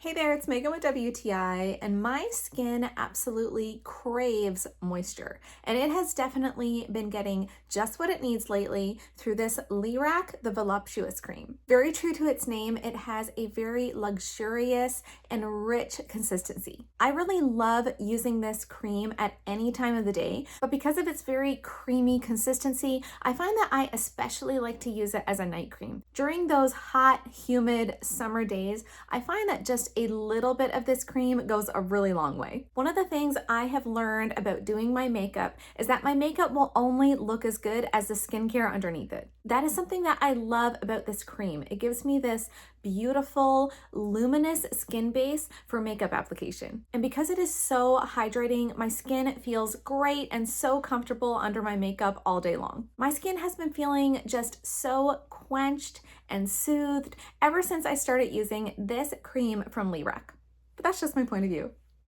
Hey there, it's Megan with WTI, and my skin absolutely craves moisture, and it has definitely been getting just what it needs lately through this LIERAC, the Voluptuous cream. Very true to its name, it has a very luxurious and rich consistency. I really love using this cream at any time of the day, but because of its very creamy consistency, I find that I especially like to use it as a night cream. During those hot, humid summer days, I find that just a little bit of this cream goes a really long way. One of the things I have learned about doing my makeup is that my makeup will only look as good as the skincare underneath it. That is something that I love about this cream. It gives me this beautiful, luminous skin base for makeup application. And because it is so hydrating, my skin feels great and so comfortable under my makeup all day long. My skin has been feeling just so quenched and soothed ever since I started using this cream from LIERAC. But that's just my point of view.